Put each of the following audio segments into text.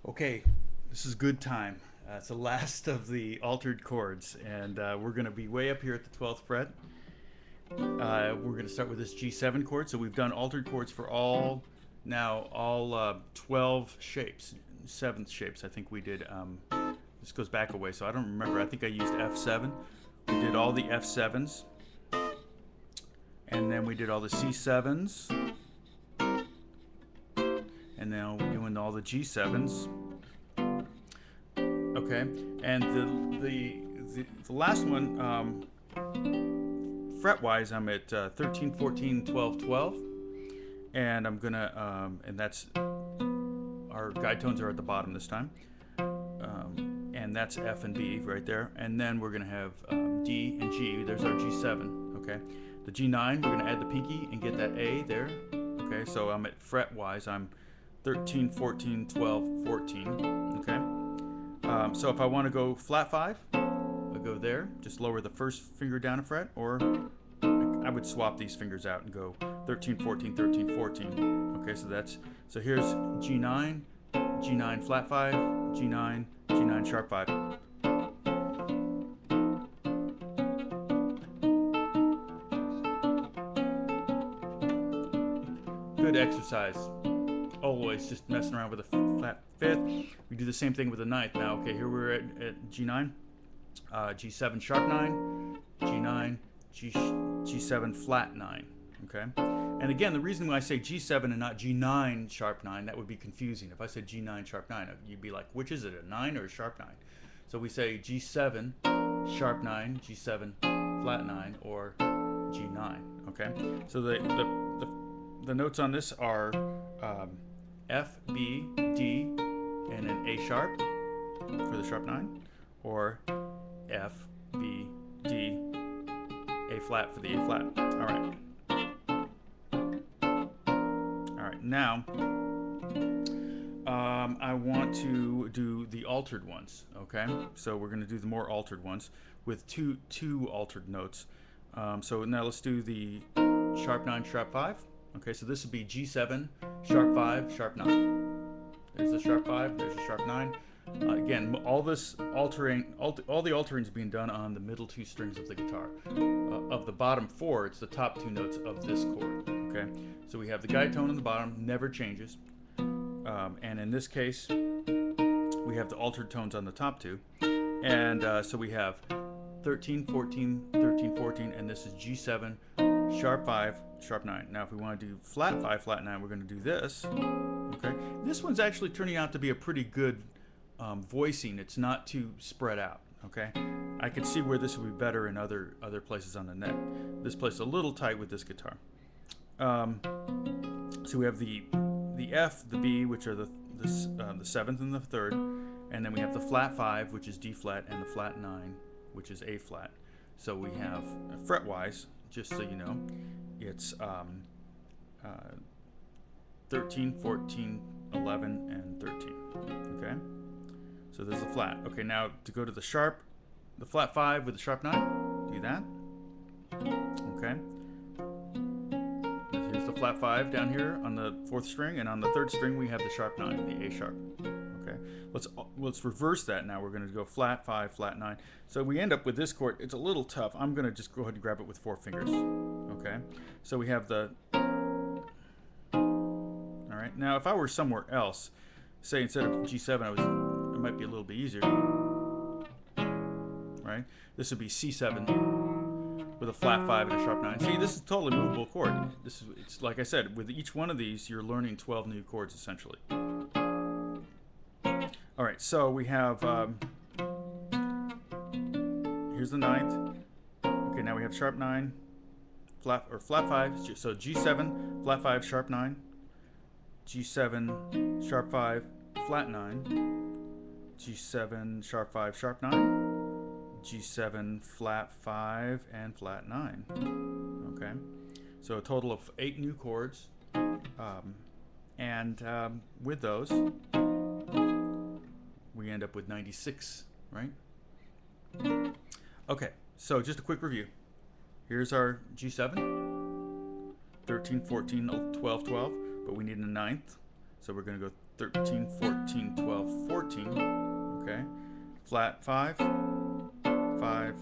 Okay, this is good time. It's the last of the altered chords, and we're going to be way up here at the 12th fret. We're going to start with this G7 chord. So we've done altered chords for all 12 shapes, seventh shapes. I think we did. This goes back a way, so I don't remember. I think I used F7. We did all the F7s, and then we did all the C7s, and now we're doing all the G7s. Okay, and the last one, fret-wise, I'm at 13, 14, 12, 12, and I'm gonna, and that's, our guide tones are at the bottom this time, and that's F and B right there, and then we're gonna have D and G. There's our G7. Okay, the G9, we're gonna add the pinky and get that A there. Okay, so I'm at fret-wise, I'm 13, 14, 12, 14. Okay. So if I want to go flat 5, I go there, just lower the first finger down a fret, or I would swap these fingers out and go 13, 14, 13, 14. Okay, so here's G9, G9 flat 5, G9, G9 sharp 5. Good exercise. Always just messing around with a flat 5th. We do the same thing with the 9th. Now, okay, here we're at G9, G7 sharp 9, G9, G7 flat 9. Okay, and again, the reason why I say G7 and not G9 sharp 9, that would be confusing. If I said G9 sharp 9, you'd be like, which is it, a 9 or a sharp 9? So we say G7 sharp 9, G7 flat 9, or G9. Okay, so the notes on this are F, B, D, and an A sharp for the sharp 9, or F, B, D, A flat for the A flat. All right. All right. Now, I want to do the altered ones. Okay. So we're going to do the more altered ones with two altered notes. So now let's do the sharp 9, sharp 5. Okay, so this would be G7, sharp 5, sharp 9. There's a sharp 5, there's a sharp 9. Again, all the altering is being done on the middle 2 strings of the guitar. Of the bottom 4, it's the top 2 notes of this chord. Okay, so we have the guide tone on the bottom, never changes. And in this case, we have the altered tones on the top 2. And so we have 13, 14, 13, 14, and this is G7, sharp 5, sharp 9. Now if we want to do flat 5, flat 9, we're going to do this. Okay, this one's actually turning out to be a pretty good voicing. It's not too spread out. Okay, I could see where this would be better in other places on the neck. This place's a little tight with this guitar. So we have the F, the B, which are the 7th and the 3rd, and then we have the flat 5, which is D flat, and the flat 9, which is A flat. So we have fret-wise, just so you know, it's 13, 14, 11, and 13. Okay, so there's the flat. Okay, now to go to the sharp, the flat 5 with the sharp 9, do that. Okay, here's the flat 5 down here on the 4th string, and on the 3rd string we have the sharp 9, the A sharp. Okay, let's reverse that now. We're going to go flat 5, flat 9. So we end up with this chord. It's a little tough. I'm going to just go ahead and grab it with 4 fingers. Okay, so we have the. All right, now if I were somewhere else, say instead of G7, it might be a little bit easier. Right, this would be C7 with a flat 5 and a sharp 9. See, this is a totally movable chord. It's like I said, with each one of these, you're learning 12 new chords essentially. All right, so we have, here's the 9th. Okay, now we have sharp 9, flat 5. So G7, flat 5, sharp 9. G7, sharp 5, flat 9. G7, sharp 5, sharp 9. G7, flat 5, and flat 9. Okay, so a total of 8 new chords. And with those, we end up with 96, right? Okay, so just a quick review. Here's our G7, 13, 14, 12, 12, but we need a 9th. So we're going to go 13, 14, 12, flat 5, 5.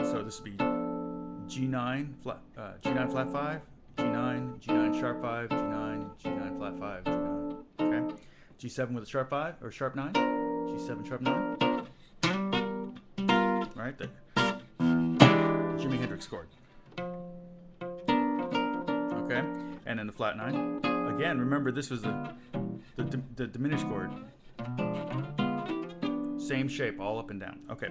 So this would be G9 flat, G9 flat 5, G9, G9 sharp 5, G9, G9 flat 5, G9. Okay. G7 with a sharp 5 or sharp 9, G7 sharp 9. Right there. Jimi Hendrix chord. Okay. And then the flat 9. Again, remember this was the diminished chord. Same shape all up and down. Okay.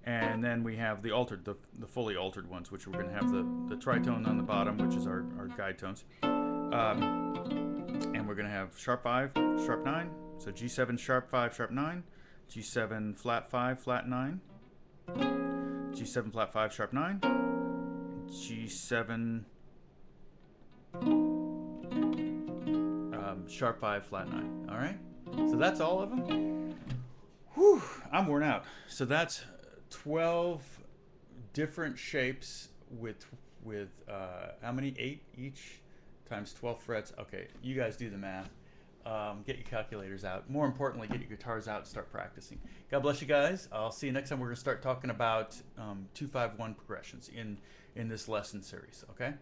And then we have the altered, the fully altered ones, which we're going to have the tritone on the bottom, which is our guide tones. And we're going to have sharp 5, sharp 9. So G7 sharp 5, sharp 9. G7 flat 5, flat 9. G7 flat 5, sharp 9. G7 sharp 5, flat 9. All right? So that's all of them. Whew, I'm worn out. So that's 12 different shapes with how many? 8 each times 12 frets. Okay, you guys do the math. Get your calculators out. More importantly, get your guitars out and start practicing. God bless you guys. I'll see you next time. We're going to start talking about 2-5-1 progressions in this lesson series. Okay.